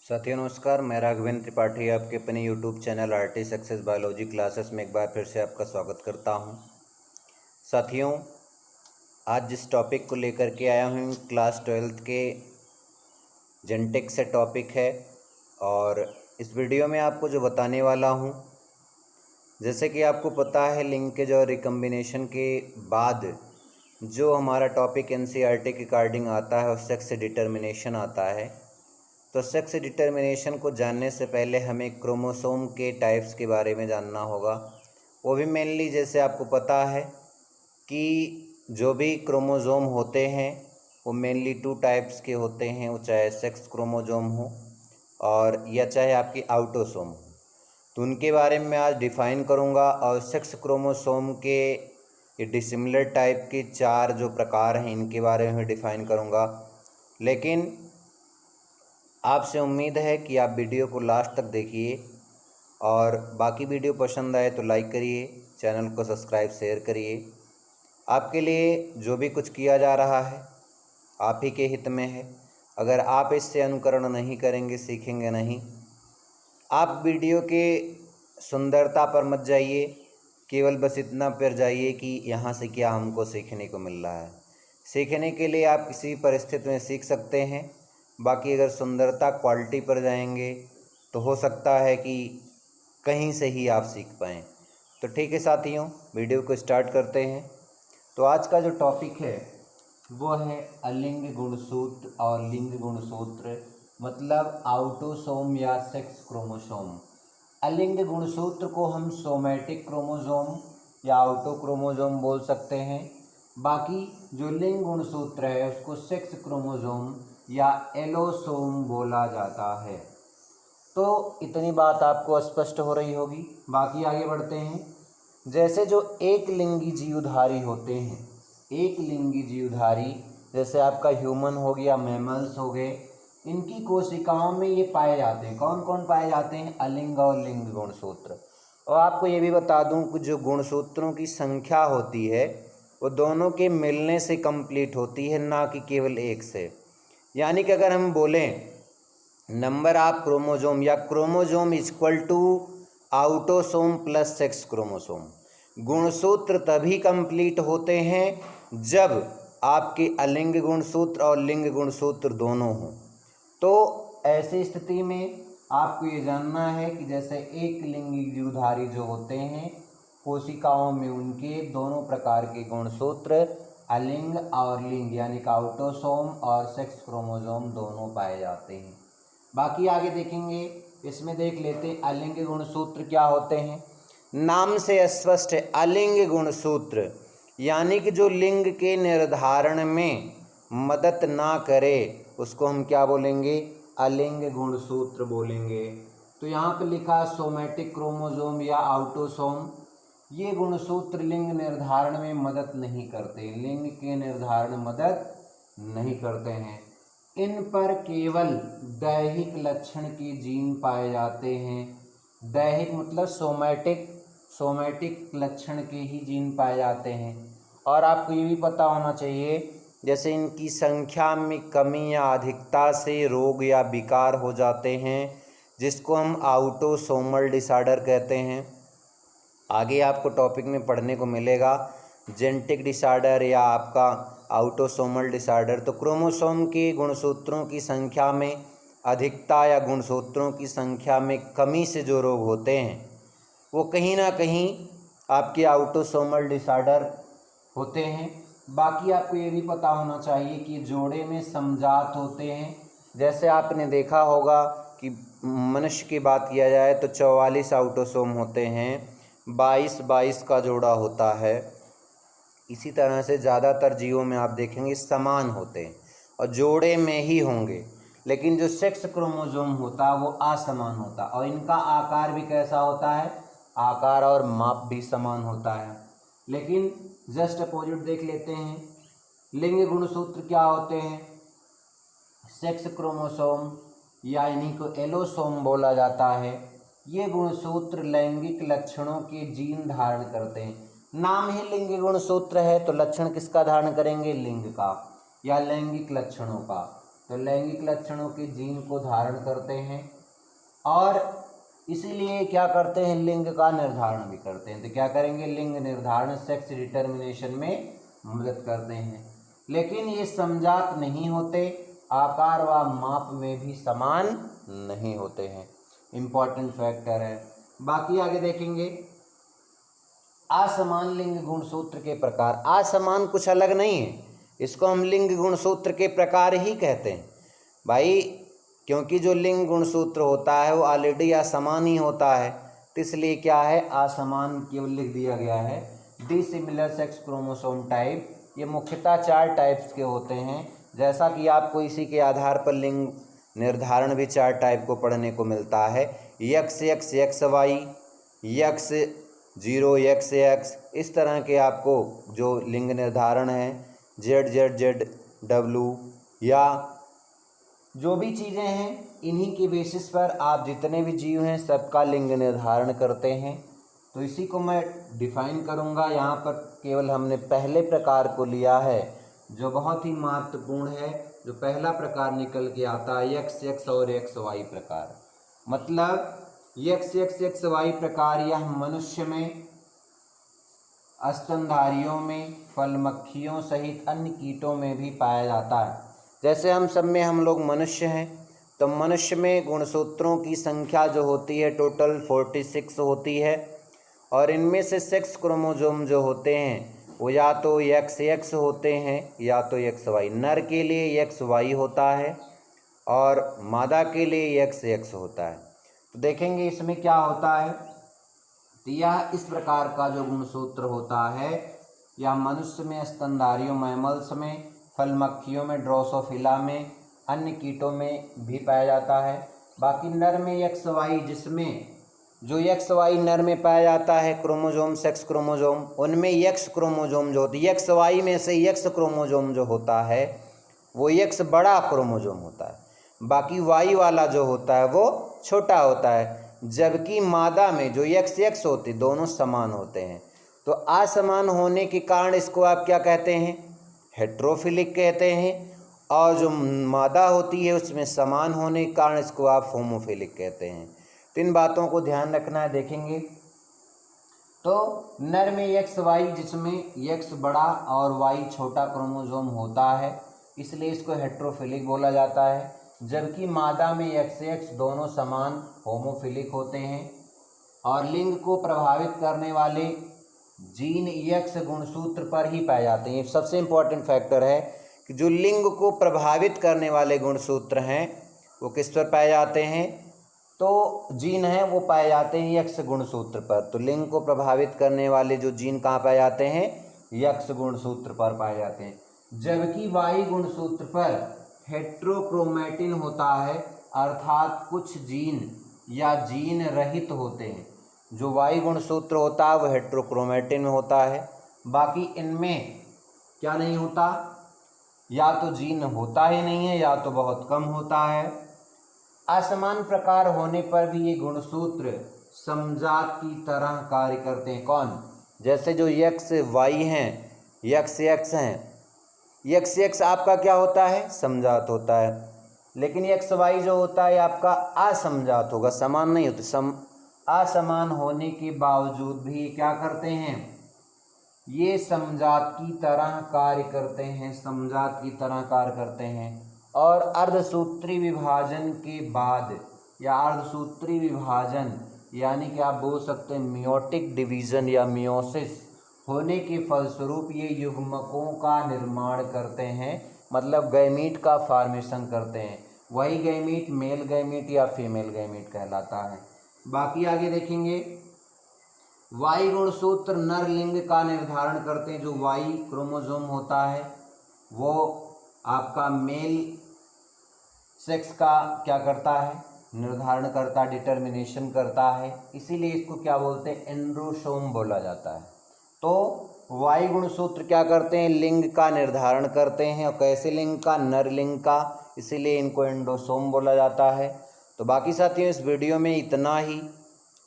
साथियों नमस्कार, मैं राघवेंद्र त्रिपाठी आपके अपने YouTube channel RT success biology classes में एक बार फिर से आपका स्वागत करता हूं। साथियों, आज जिस टॉपिक को लेकर के आया हूं क्लास 12th के जेनेटिक से टॉपिक है और इस वीडियो में आपको जो बताने वाला हूं, जैसे कि आपको पता है लिंकेज और रिकम्बिनेशन के बाद जो हमारा टॉपिक एनसीईआरटी के अकॉर्डिंग आता है और सेक्स डिटर्मिनेशन आता है। तो सेक्स डिटर्मिनेशन को जानने से पहले हमें क्रोमोसोम के टाइप्स के बारे में जानना होगा। वो भी मेनली जैसे आपको पता है कि जो भी क्रोमोसोम होते हैं वो मेनली 2 टाइप्स के होते हैं, वो चाहे सेक्स क्रोमोसोम हो और या चाहे आपकी ऑटोसोम हो। तो उनके बारे में आज डिफ़ाइन करूँगा और सेक्स क्रोमोसोम के ये डिसिमिलर टाइप के 4 जो प्रकार हैं इनके बारे में डिफ़ाइन करूँगा। लेकिन आपसे उम्मीद है कि आप वीडियो को लास्ट तक देखिए और बाकी वीडियो पसंद आए तो लाइक करिए, चैनल को सब्सक्राइब शेयर करिए। आपके लिए जो भी कुछ किया जा रहा है आप ही के हित में है। अगर आप इससे अनुकरण नहीं करेंगे, सीखेंगे नहीं, आप वीडियो के सुंदरता पर मत जाइए, केवल बस इतना पर जाइए कि यहाँ से क्या हमको सीखने को मिल रहा है। सीखने के लिए आप किसी परिस्थिति में सीख सकते हैं, बाकी अगर सुंदरता क्वालिटी पर जाएंगे तो हो सकता है कि कहीं से ही आप सीख पाएँ। तो ठीक है साथियों, वीडियो को स्टार्ट करते हैं। तो आज का जो टॉपिक है वो है अलिंग गुणसूत्र और लिंग गुणसूत्र, मतलब ऑटोसोम या सेक्स क्रोमोसोम। अलिंग गुणसूत्र को हम सोमैटिक क्रोमोसोम या ऑटो क्रोमोसोम बोल सकते हैं। बाकी जो लिंग गुणसूत्र है उसको सेक्स क्रोमोसोम या एलोसोम बोला जाता है। तो इतनी बात आपको स्पष्ट हो रही होगी। बाकी आगे बढ़ते हैं। जैसे जो एक लिंगी जीवधारी होते हैं, एक लिंगी जीवधारी जैसे आपका ह्यूमन हो गया, मैमल्स हो गए, इनकी कोशिकाओं में ये पाए जाते हैं। कौन कौन पाए जाते हैं? अलिंग और लिंग गुणसूत्र। और आपको ये भी बता दूं कि जो गुणसूत्रों की संख्या होती है वो दोनों के मिलने से कंप्लीट होती है, ना कि केवल एक से। यानी कि अगर हम बोलें नंबर ऑफ क्रोमोसोम या chromosome equal to autosome plus sex chromosome, गुणसूत्र तभी कंप्लीट होते हैं जब आपके अलिंग गुणसूत्र और लिंग गुणसूत्र दोनों हों। तो ऐसी स्थिति में आपको ये जानना है कि जैसे एक लिंगी जीवधारी जो होते हैं कोशिकाओं में, उनके दोनों प्रकार के गुणसूत्र अलिंग और लिंग यानी कि ऑटोसोम और सेक्स क्रोमोसोम दोनों पाए जाते हैं। बाकी आगे देखेंगे, इसमें देख लेते हैं अलिंग गुणसूत्र क्या होते हैं। नाम से स्पष्ट है, अलिंग गुणसूत्र यानी कि जो लिंग के निर्धारण में मदद ना करे उसको हम क्या बोलेंगे? अलिंग गुणसूत्र बोलेंगे। तो यहाँ पे लिखा सोमैटिक क्रोमोसोम या ऑटोसोम, ये गुणसूत्र लिंग निर्धारण में मदद नहीं करते, लिंग के निर्धारण में मदद नहीं करते हैं। इन पर केवल दैहिक लक्षण के जीन पाए जाते हैं। दैहिक मतलब सोमैटिक लक्षण के ही जीन पाए जाते हैं। और आपको ये भी पता होना चाहिए जैसे इनकी संख्या में कमी या अधिकता से रोग या विकार हो जाते हैं, जिसको हम ऑटोसोमल डिसऑर्डर कहते हैं। आगे आपको टॉपिक में पढ़ने को मिलेगा जेनेटिक डिसऑर्डर या आपका ऑटोसोमल डिसऑर्डर। तो क्रोमोसोम के गुणसूत्रों की संख्या में अधिकता या गुणसूत्रों की संख्या में कमी से जो रोग होते हैं वो कहीं ना कहीं आपके ऑटोसोमल डिसऑर्डर होते हैं। बाकी आपको ये भी पता होना चाहिए कि जोड़े में समजात होते हैं। जैसे आपने देखा होगा कि मनुष्य की बात किया जाए तो 44 ऑटोसोम होते हैं, 22 का जोड़ा होता है। इसी तरह से ज़्यादातर जीवों में आप देखेंगे समान होते हैं और जोड़े में ही होंगे, लेकिन जो सेक्स क्रोमोसोम होता है वो असमान होता है। और इनका आकार भी कैसा होता है? आकार और माप भी समान होता है। लेकिन जस्ट अपोजिट देख लेते हैं, लिंग गुणसूत्र क्या होते हैं? सेक्स क्रोमोसोम या इन्हीं को एलोसोम बोला जाता है। ये गुणसूत्र लैंगिक लक्षणों के जीन धारण करते हैं। नाम ही लिंग गुणसूत्र है तो लक्षण किसका धारण करेंगे? लिंग का या लैंगिक लक्षणों का। तो लैंगिक लक्षणों के जीन को धारण करते हैं और इसीलिए क्या करते हैं, लिंग का निर्धारण भी करते हैं। तो क्या करेंगे, लिंग निर्धारण सेक्स डिटर्मिनेशन में मदद करते हैं। लेकिन ये समजात नहीं होते, आकार व माप में भी समान नहीं होते हैं, इम्पॉर्टेंट फैक्टर है। बाकी आगे देखेंगे असमान लिंग गुणसूत्र के प्रकार। असमान कुछ अलग नहीं है, इसको हम लिंग गुणसूत्र के प्रकार ही कहते हैं भाई, क्योंकि जो लिंग गुणसूत्र होता है वो ऑलरेडी असमान ही होता है, तो इसलिए क्या है, असमान केवल लिख दिया गया है। डिसिमिलर सेक्स क्रोमोसोम टाइप, ये मुख्यतः 4 टाइप्स के होते हैं, जैसा कि आपको इसी के आधार पर लिंग निर्धारण भी 4 टाइप को पढ़ने को मिलता है। X X X Y, X 0 X X, इस तरह के आपको जो लिंग निर्धारण है, जेड जेड जेड डब्लू, या जो भी चीज़ें हैं, इन्हीं के बेसिस पर आप जितने भी जीव हैं सबका लिंग निर्धारण करते हैं। तो इसी को मैं डिफाइन करूंगा। यहाँ पर केवल हमने पहले प्रकार को लिया है जो बहुत ही महत्वपूर्ण है। जो पहला प्रकार निकल के आता है एक्स एक्स और एक्स वाई प्रकार, मतलब एक्स एक्स एक्स वाई प्रकार यह मनुष्य में, स्तनधारियों में, फल मक्खियों सहित अन्य कीटों में भी पाया जाता है। जैसे हम लोग मनुष्य हैं, तो मनुष्य में गुणसूत्रों की संख्या जो होती है टोटल 46 होती है, और इनमें से सेक्स क्रोमोसोम जो होते हैं वो या तो एक्स एक्स होते हैं या तो एक्स वाई। नर के लिए एक्स वाई होता है और मादा के लिए एक्स एक्स होता है। तो देखेंगे इसमें क्या होता है, तो यह इस प्रकार का जो गुणसूत्र होता है, यह मनुष्य में, स्तनधारियों मैमल्स में, फल मक्खियों में, ड्रोसोफिला में, अन्य कीटों में भी पाया जाता है। बाकी नर में एक्स वाई, जिसमें जो एक्स वाई नर में पाया जाता है क्रोमोसोम, सेक्स क्रोमोसोम, उनमें एक्स क्रोमोसोम जो होती है, एक्स वाई में से एक्स क्रोमोसोम जो होता है वो एक्स बड़ा क्रोमोसोम होता है, बाकी वाई वाला जो होता है वो छोटा होता है। जबकि मादा में जो एक्स एक्स होती, दोनों समान होते हैं। तो असमान होने के कारण इसको आप क्या कहते हैं, हेट्रोफिलिक कहते हैं, और जो मादा होती है उसमें समान होने के कारण इसको आप होमोफिलिक कहते हैं। तो इन बातों को ध्यान रखना है। देखेंगे तो नर में एक्स वाई, जिसमें एक्स बड़ा और वाई छोटा क्रोमोसोम होता है, इसलिए इसको हेट्रोफिलिक बोला जाता है। जबकि मादा में एक्स एक्स दोनों समान होमोफिलिक होते हैं। और लिंग को प्रभावित करने वाले जीन एक्स गुणसूत्र पर ही पाए जाते हैं। ये सबसे इम्पोर्टेंट फैक्टर है कि जो लिंग को प्रभावित करने वाले गुणसूत्र हैं वो किस पर पाए जाते हैं, तो जीन हैं वो पाए जाते हैं एक्स गुणसूत्र पर। तो लिंग को प्रभावित करने वाले जो जीन कहाँ पाए जाते हैं, एक्स गुणसूत्र पर पाए जाते हैं। जबकि वाई गुणसूत्र पर हेट्रोक्रोमैटिन होता है, अर्थात कुछ जीन या जीन रहित होते हैं। जो वाई गुणसूत्र होता है वो हेट्रोक्रोमैटिन में होता है, बाकी इनमें क्या नहीं होता, या तो जीन होता ही नहीं है या तो बहुत कम होता है। असमान प्रकार होने पर भी ये गुणसूत्र समजात की तरह कार्य करते हैं। कौन, जैसे जो एक्स वाई हैं, एक्स एक्स हैं, एक्स एक्स आपका क्या होता है, समजात होता है, लेकिन एक्स वाई जो होता है आपका असमजात होगा, समान नहीं होते। असमान होने के बावजूद भी क्या करते हैं, ये समजात की तरह कार्य करते हैं, समजात की तरह कार्य करते हैं। और अर्धसूत्री विभाजन के बाद या अर्धसूत्री विभाजन यानी कि आप बोल सकते हैं मियोटिक डिवीज़न या मियोसिस होने के फलस्वरूप ये युग्मकों का निर्माण करते हैं, मतलब गैमीट का फॉर्मेशन करते हैं। वही गैमीट मेल गैमीट या फीमेल गैमीट कहलाता है। बाकी आगे देखेंगे वाई गुणसूत्र नर लिंग का निर्धारण करते हैं। जो वाई क्रोमोसोम होता है वो आपका मेल सेक्स का क्या करता है, निर्धारण करता, डिटर्मिनेशन करता है, इसीलिए इसको क्या बोलते हैं, एंड्रोसोम बोला जाता है। तो वाई गुणसूत्र क्या करते हैं, लिंग का निर्धारण करते हैं, और कैसे लिंग का, नर लिंग का, इसीलिए इनको एंडोसोम बोला जाता है। तो बाकी साथियों इस वीडियो में इतना ही।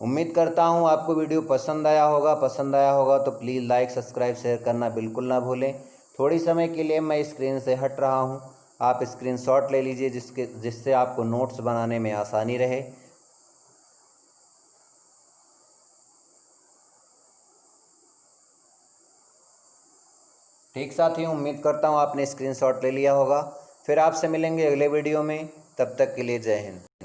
उम्मीद करता हूँ आपको वीडियो पसंद आया होगा तो प्लीज़ लाइक सब्सक्राइब शेयर करना बिल्कुल ना भूलें। थोड़ी समय के लिए मैं स्क्रीन से हट रहा हूँ, आप स्क्रीनशॉट ले लीजिए जिससे आपको नोट्स बनाने में आसानी रहे। ठीक साथियों, उम्मीद करता हूँ आपने स्क्रीनशॉट ले लिया होगा। फिर आपसे मिलेंगे अगले वीडियो में, तब तक के लिए जय हिंद।